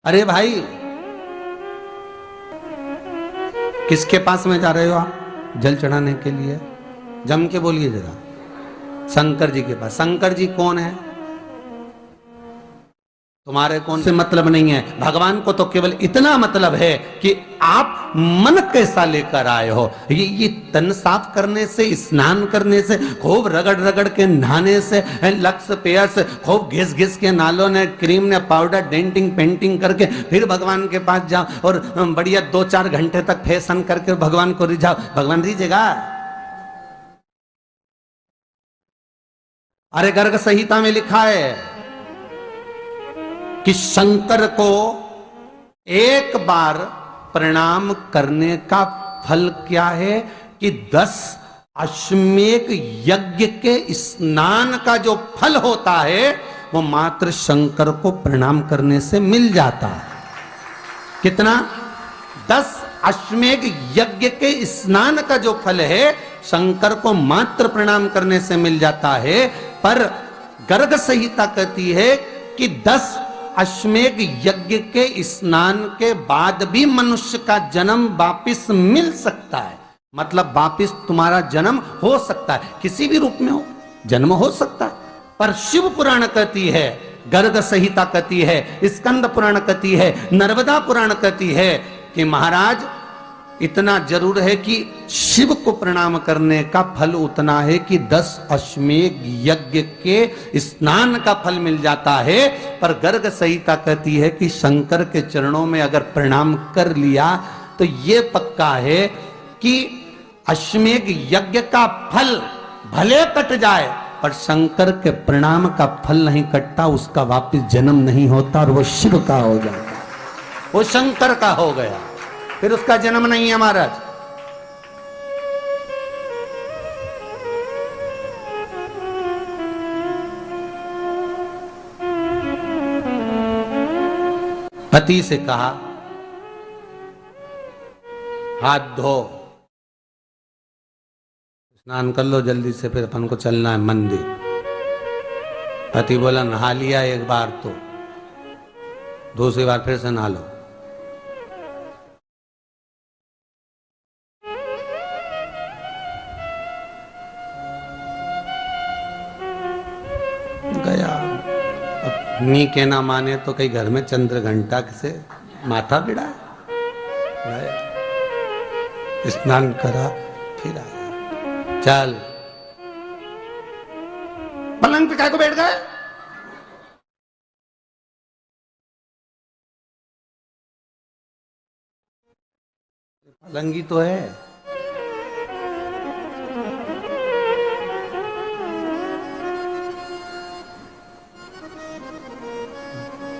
अरे भाई, किसके पास में जा रहे हो आप जल चढ़ाने के लिए? जम के बोलिए जरा। शंकर जी के पास। शंकर जी कौन है? तुम्हारे कौन से मतलब नहीं है। भगवान को तो केवल इतना मतलब है कि आप मन कैसा लेकर आए हो। ये तन साफ करने से, स्नान करने से, खूब रगड़ रगड़ के नहाने से, लक्स पेयर से, खूब घिस घिस के नालों ने, क्रीम ने, पाउडर, डेंटिंग पेंटिंग करके फिर भगवान के पास जाओ और बढ़िया 2-4 घंटे तक फैशन करके भगवान को रिझाओ। भगवान रिझेगा? अरे गर्ग संहिता में लिखा है कि शंकर को एक बार प्रणाम करने का फल क्या है कि 10 अश्वमेध यज्ञ के स्नान का जो फल होता है वो मात्र शंकर को प्रणाम करने से मिल जाता है। कितना? 10 अश्वमेध यज्ञ के स्नान का जो फल है शंकर को मात्र प्रणाम करने से मिल जाता है। पर गर्ग संहिता कहती है कि 10 अश्वमेध यज्ञ के स्नान के बाद भी मनुष्य का जन्म वापिस मिल सकता है। मतलब वापिस तुम्हारा जन्म हो सकता है, किसी भी रूप में हो, जन्म हो सकता है। पर शिव पुराण कहती है, गर्ग संहिता कहती है, स्कंद पुराण कहती है, नर्मदा पुराण कहती है कि महाराज इतना जरूर है कि शिव को प्रणाम करने का फल उतना है कि 10 अश्वमेध यज्ञ के स्नान का फल मिल जाता है। पर गर्ग संहिता कहती है कि शंकर के चरणों में अगर प्रणाम कर लिया तो ये पक्का है कि अश्वमेध यज्ञ का फल भले कट जाए पर शंकर के प्रणाम का फल नहीं कटता, उसका वापिस जन्म नहीं होता और वो शिव का हो जाता, वो शंकर का हो गया, फिर उसका जन्म नहीं है महाराज। पति से कहा हाथ धो, स्नान कर लो जल्दी से, फिर अपन को चलना है मंदिर। पति बोला नहा लिया एक बार तो दूसरी बार फिर से नहा लो। गया। अपनी के ना माने तो कई घर में चंद्र घंटा से माथा बिड़ा, गया स्नान करा फिर आया। चल पलंग पे काय को बैठ गए? पलंगी तो है।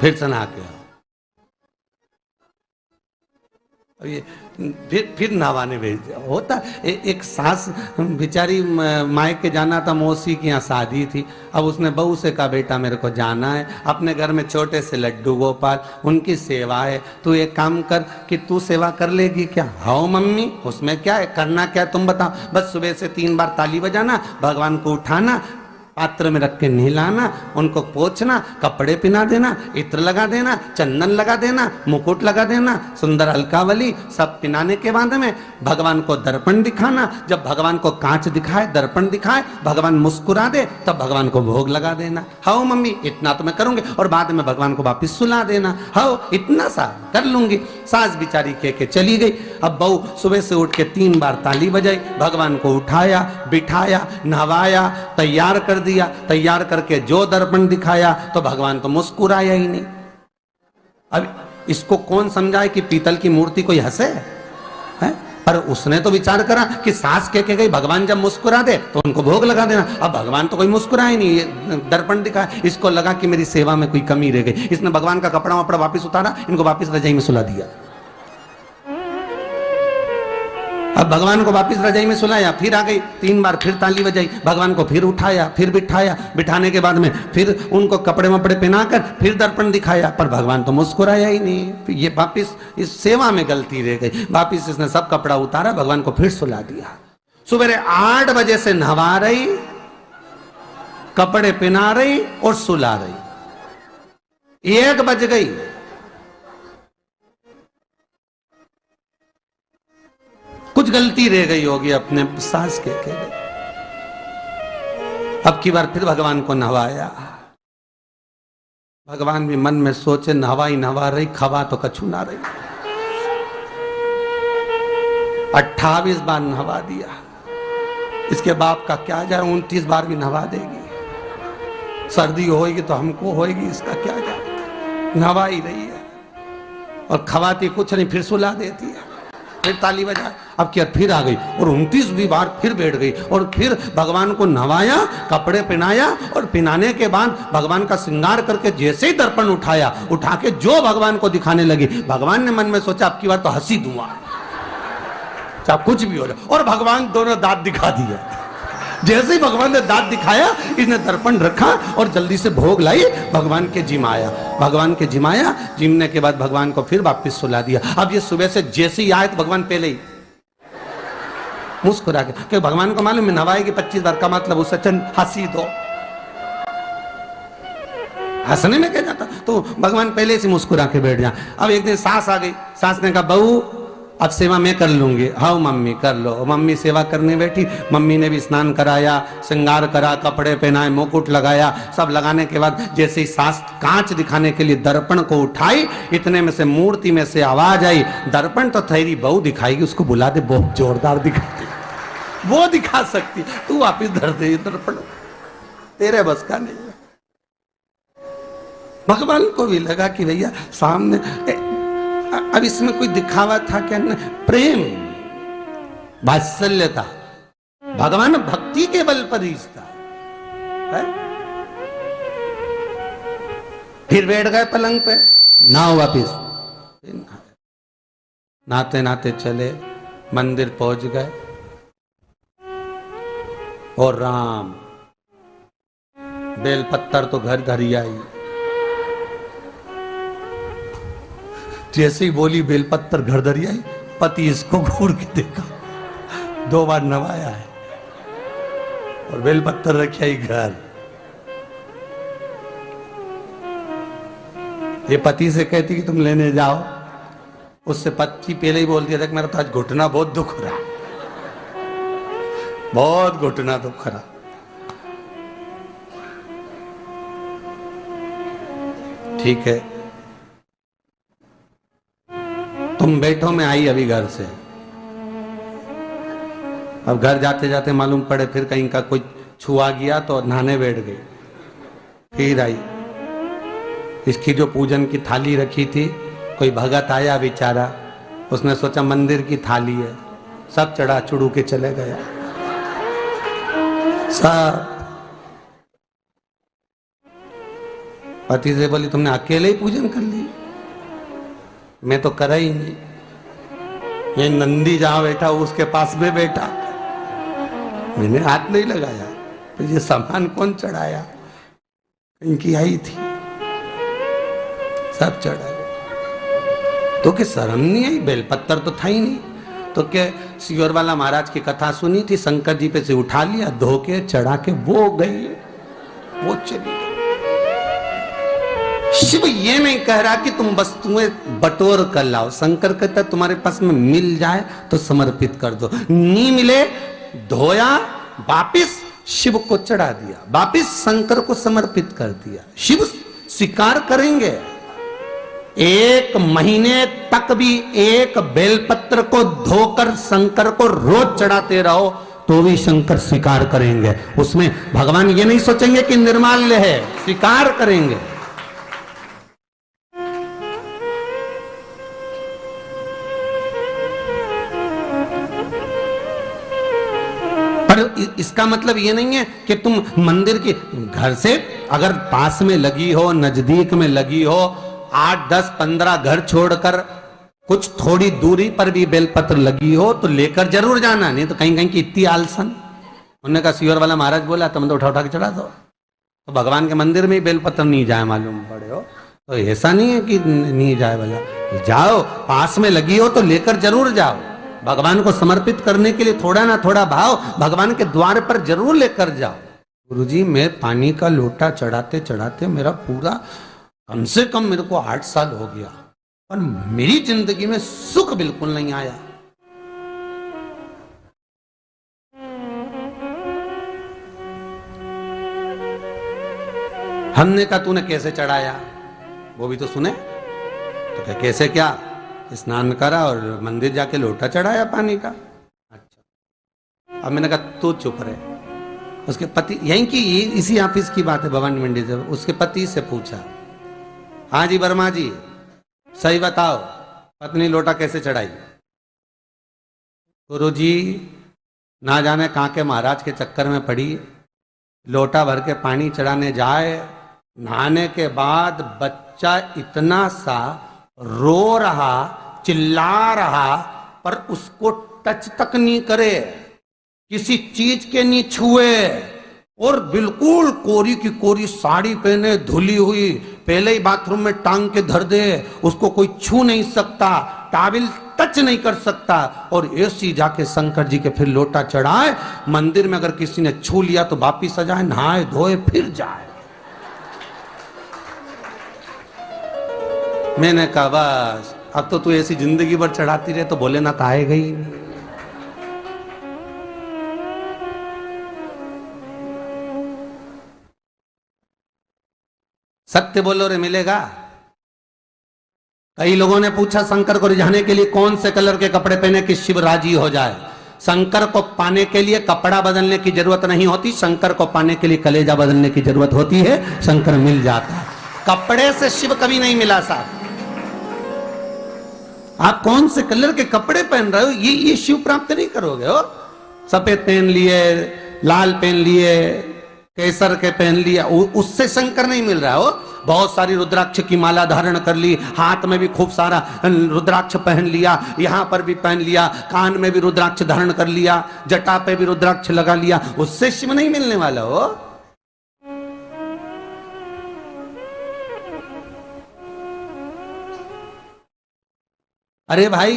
फिर से नहा के आओ। ये फिर नहावाने भेज दिया। होता एक सास बेचारी मायके जाना था, मौसी की यहाँ शादी थी। अब उसने बहू से कहा बेटा मेरे को जाना है, अपने घर में छोटे से लड्डू गोपाल, उनकी सेवा है, तू एक काम कर कि तू सेवा कर लेगी क्या? हाँ मम्मी, उसमें क्या है, करना क्या है तुम बताओ। बस सुबह से 3 बार ताली बजाना, भगवान को उठाना, पात्र में रख के नहलाना, उनको पोंछना, कपड़े पहना देना, इत्र लगा देना, चंदन लगा देना, मुकुट लगा देना, सुंदर अलकावली सब पहनाने के बाद में भगवान को दर्पण दिखाना। जब भगवान को कांच दिखाए, दर्पण दिखाए, भगवान मुस्कुरा दे तब भगवान को भोग लगा देना। हाँ मम्मी इतना तो मैं करूंगी, और बाद में भगवान को वापिस सुला देना। हाँ इतना सा कर लूंगी। सास बिचारी कह के चली गई। अब बहू सुबह से उठ के 3 बार ताली बजाई, भगवान को उठाया, बिठाया, नहवाया, तैयार कर दिया। तैयार करके जो दर्पण दिखाया तो भगवान तो मुस्कुराया ही नहीं। अब इसको कौन समझाए कि पीतल की मूर्ति कोई हंसे है? पर उसने तो विचार करा कि सास कह के गई भगवान जब मुस्कुरा दे तो उनको भोग लगा देना। अब भगवान तो कोई मुस्कुराए नहीं, ये दर्पण दिखाया। इसको लगा कि मेरी सेवा में कोई कमी रह गई। इसने भगवान का कपड़ा वपड़ा वापिस उतारा, इनको वापिस रजाई में सुला दिया। अब भगवान को वापिस रजाई में सुलाया, फिर आ गई, 3 बार फिर ताली बजाई, भगवान को फिर उठाया, फिर बिठाया, बिठाने के बाद में फिर उनको कपड़े वपड़े पहनाकर फिर दर्पण दिखाया, पर भगवान तो मुस्कुराया ही नहीं। ये वापिस इस सेवा में गलती रह गई। वापिस इसने सब कपड़ा उतारा, भगवान को फिर सुला दिया। सुबह 8 बजे से नहवा रही, कपड़े पहना रही और सुला रही। 1 बज गई, गलती रह गई होगी अपने सास के गए। अब की बार फिर भगवान को नहवाया। भगवान भी मन में सोचे नहवा ही नहवा रही, खवा तो कछु ना रही। 28 बार नहवा दिया। इसके बाप का क्या जाए, 29 बार भी नहवा देगी। सर्दी होगी तो हमको होगी, इसका क्या जाए। नहवा ही रही है और खवाती कुछ नहीं, फिर सुला देती है, फिर ताली बजा। अब क्या फिर आ गई और 29वीं बार फिर बैठ गई और फिर भगवान को नहवाया, कपड़े पहनाया और पहनाने के बाद भगवान का श्रृंगार करके जैसे ही दर्पण उठाया, उठा के जो भगवान को दिखाने लगी, भगवान ने मन में सोचा अब की बार तो हंसी दूंगा, चाहे कुछ भी हो जाए। और भगवान दोनों दांत दिखा दिए। जैसे ही भगवान ने दांत दिखाया, इसने दर्पण रखा और जल्दी से भोग लाई, भगवान के जिमाया। भगवान के जिमाया, जिमने के बाद भगवान को फिर वापस सुला दिया। अब ये सुबह से जैसे ही आए तो भगवान पहले ही मुस्कुरा के, क्योंकि भगवान को मालूम है नवाएगी 25 बार का मतलब उसे हंसी दो, हंसने में क्या जाता। तो भगवान पहले से मुस्कुरा के बैठ जा। अब एक दिन सास आ गई। सास ने कहा बहू अब सेवा मैं कर लूंगी। हाँ मम्मी कर लो। मम्मी सेवा करने बैठी। मम्मी ने भी स्नान कराया, श्रृंगार करा, कपड़े पहनाए, मुकुट लगाया। सब लगाने के बाद जैसे ही सास कांच दिखाने के लिए दर्पण को उठाई, इतने में से मूर्ति में से आवाज आई, दर्पण तो तेरी बहू दिखाएगी, उसको बुला दे, बहुत जोरदार दिखाती, वो दिखा सकती, तू वापिस धर दे दर्पण, तेरे बस का नहीं है। भगवान को भी लगा कि भैया सामने, अब इसमें कोई दिखावा था क्या? प्रेम, वात्सल्य था। भगवान भक्ति के बल पर रिश्ता है। फिर बैठ गए पलंग पे, नाव वापिस, नाते नाते चले, मंदिर पहुंच गए और राम बेलपत्तर तो घर घर ही आई। जैसे ही बोली बेलपत्तर घर धरी आई, पति इसको घूर के देखा, 2 बार नवाया है और बेलपत्तर रखी आई घर। ये पति से कहती कि तुम लेने जाओ, उससे पति पहले ही बोल दिया था कि मेरा तो आज घुटना बहुत दुख रहा, बहुत घुटना दुख रहा। ठीक है तुम बैठो, मैं आई अभी घर से। अब घर जाते जाते मालूम पड़े फिर कहीं का कोई छुआ गया तो नहाने बैठ गई। फिर आई, इसकी जो पूजन की थाली रखी थी, कोई भगत आया बेचारा, उसने सोचा मंदिर की थाली है, सब चढ़ा चुड़ू के चले गया सब। पति से बोली तुमने अकेले ही पूजन कर ली, मैं तो करा ही नहीं। ये नंदी जहां बैठा उसके पास में बैठा, मैंने हाथ नहीं लगाया। तो ये सामान कौन चढ़ाया? इनकी आई थी, सब चढ़ा। तो क्या शर्म नहीं आई? बेलपत्तर तो था ही नहीं। तो क्या सियोर वाला महाराज की कथा सुनी थी, शंकर जी पे से उठा लिया, धो के चढ़ा के वो गई, वो चली गई। शिव ये नहीं कह रहा कि तुम वस्तुएं बटोर कर लाओ। शंकर कहता तुम्हारे पास में मिल जाए तो समर्पित कर दो, नहीं मिले धोया, वापिस शिव को चढ़ा दिया, वापिस शंकर को समर्पित कर दिया। शिव स्वीकार करेंगे। 1 महीने तक भी एक बेलपत्र को धोकर शंकर को रोज चढ़ाते रहो तो भी शंकर स्वीकार करेंगे। उसमें भगवान ये नहीं सोचेंगे कि निर्माल्य है, स्वीकार करेंगे। पर इसका मतलब ये नहीं है कि तुम मंदिर की, घर से अगर पास में लगी हो, नजदीक में लगी हो, 8, 10, 15 घर छोड़कर कुछ थोड़ी दूरी पर भी बेलपत्र लगी हो तो लेकर जरूर जाना। नहीं तो कहीं कहीं की इतनी आलसन। उन्होंने कहा सियोर वाला महाराज बोला तुम तो उठा उठा के चढ़ा दो। तो भगवान के मंदिर में ही बेलपत्र नहीं जाए मालूम पड़े हो, तो ऐसा नहीं है कि नहीं जाए वाला, जाओ, पास में लगी हो तो लेकर जरूर जाओ। भगवान को समर्पित करने के लिए थोड़ा ना थोड़ा भाव भगवान के द्वार पर जरूर लेकर जाओ। गुरुजी मैं पानी का लोटा चढ़ाते चढ़ाते मेरा पूरा कम से कम मेरे को 8 साल हो गया, पर मेरी जिंदगी में सुख बिल्कुल नहीं आया। हमने कहा तूने कैसे चढ़ाया, वो भी तो सुने। तो क्या कैसे, क्या स्नान करा और मंदिर जाके लोटा चढ़ाया पानी का। अच्छा, अब मैंने कहा तू चुप रहे। उसके पति, यहीं की इसी ऑफिस की बात है, भवानी मंडी से, उसके पति से पूछा, हाँ जी वर्मा जी सही बताओ पत्नी लोटा कैसे चढ़ाई। गुरुजी ना जाने कहाँ के महाराज के चक्कर में पड़ी, लोटा भर के पानी चढ़ाने जाए, नहाने के बाद बच्चा इतना सा रो रहा, चिल्ला रहा, पर उसको टच तक नहीं करे, किसी चीज के नहीं छुए, और बिल्कुल कोरी की कोरी साड़ी पहने, धुली हुई, पहले ही बाथरूम में टांग के धर दे, उसको कोई छू नहीं सकता, टाविल टच नहीं कर सकता, और ऐसी जाके शंकर जी के फिर लोटा चढ़ाए। मंदिर में अगर किसी ने छू लिया तो वापिस आ जाए, नहाए धोए फिर जाए। मैंने कहा बस अब तो तू ऐसी जिंदगी भर चढ़ाती रहे तो भोलेनाथ आएगा ही नहीं। सत्य बोलो रे मिलेगा। कई लोगों ने पूछा शंकर को रिझाने के लिए कौन से कलर के कपड़े पहने कि शिव राजी हो जाए। शंकर को पाने के लिए कपड़ा बदलने की जरूरत नहीं होती, शंकर को पाने के लिए कलेजा बदलने की जरूरत होती है, शंकर मिल जाता है। कपड़े से शिव कभी नहीं मिला साहब। आप कौन से कलर के कपड़े पहन रहे हो, ये शिव प्राप्त नहीं करोगे हो। सफेद पहन लिए, लाल पहन लिए, केसर के पहन लिया, उससे शंकर नहीं मिल रहा हो। बहुत सारी रुद्राक्ष की माला धारण कर ली, हाथ में भी खूब सारा रुद्राक्ष पहन लिया, यहां पर भी पहन लिया, कान में भी रुद्राक्ष धारण कर लिया, जटा पे भी रुद्राक्ष लगा लिया, उससे शिव नहीं मिलने वाला हो। अरे भाई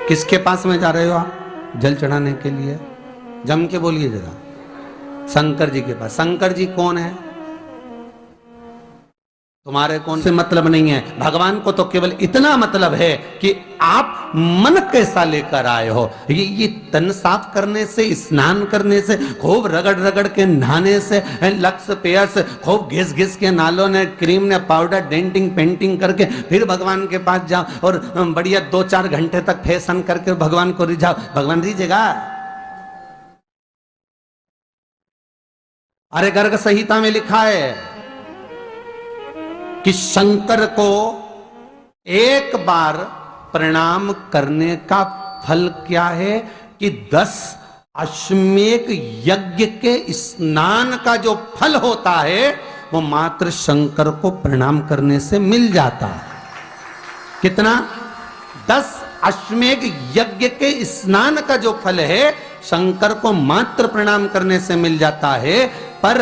किसके पास में जा रहे हो आप जल चढ़ाने के लिए? जम के बोलिए जरा। शंकर जी के पास। शंकर जी कौन है? तुम्हारे कौन से मतलब नहीं है। भगवान को तो केवल इतना मतलब है कि आप मन कैसा लेकर आए हो। ये तन साफ करने से, स्नान करने से, खूब रगड़ रगड़ के नहाने से, लक्स पेयर से, खूब घिस घिस के नालों ने, क्रीम ने, पाउडर, डेंटिंग पेंटिंग करके फिर भगवान के पास जाओ और बढ़िया 2-4 घंटे तक फैशन करके भगवान को रिझाओ, भगवान रिझेगा? अरे गर्ग संहिता में लिखा है कि शंकर को एक बार प्रणाम करने का फल क्या है कि 10 अश्वमेध यज्ञ के स्नान का जो फल होता है वो मात्र शंकर को प्रणाम करने से मिल जाता है। कितना? 10 अश्वमेध यज्ञ के स्नान का जो फल है शंकर को मात्र प्रणाम करने से मिल जाता है। पर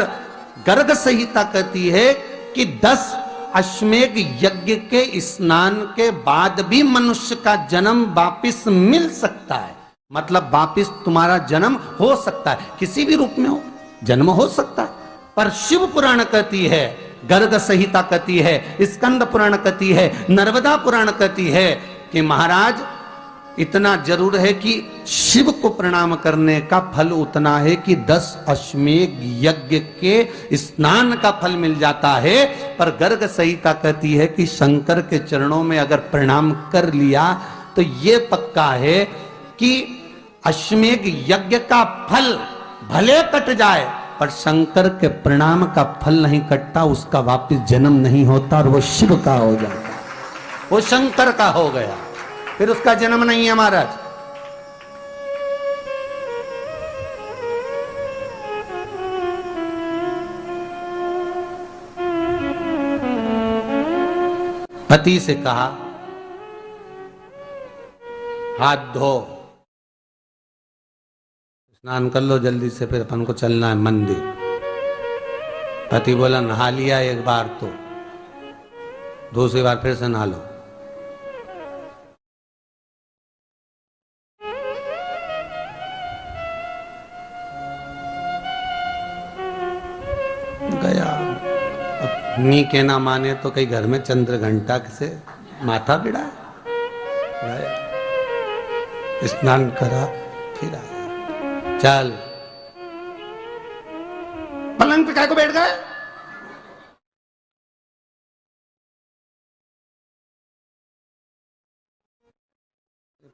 गर्ग संहिता कहती है कि 10 अश्वमेध यज्ञ के स्नान के बाद भी मनुष्य का जन्म वापिस मिल सकता है। मतलब वापिस तुम्हारा जन्म हो सकता है, किसी भी रूप में हो जन्म हो सकता है। पर शिव पुराण कहती है, गर्ग संहिता कहती है, स्कंद पुराण कहती है, नर्मदा पुराण कहती है कि महाराज इतना जरूर है कि शिव को प्रणाम करने का फल उतना है कि 10 अश्वमेध यज्ञ के स्नान का फल मिल जाता है। पर गर्ग संहिता कहती है कि शंकर के चरणों में अगर प्रणाम कर लिया तो ये पक्का है कि अश्वमेध यज्ञ का फल भले कट जाए पर शंकर के प्रणाम का फल नहीं कटता, उसका वापिस जन्म नहीं होता और वो शिव का हो जाता, वो शंकर का हो गया, फिर उसका जन्म नहीं है महाराज। पति से कहा हाथ धो, स्नान कर लो जल्दी से, फिर अपन को चलना है मंदिर। पति बोला नहा लिया एक बार तो दूसरी बार फिर से नहा लो। गया। अपनी के ना माने तो कई घर में चंद्र घंटा से माथा भिड़ा, स्नान करा फिर आया। चल, पलंग पे काय को बैठ गए?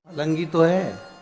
पलंगी तो है।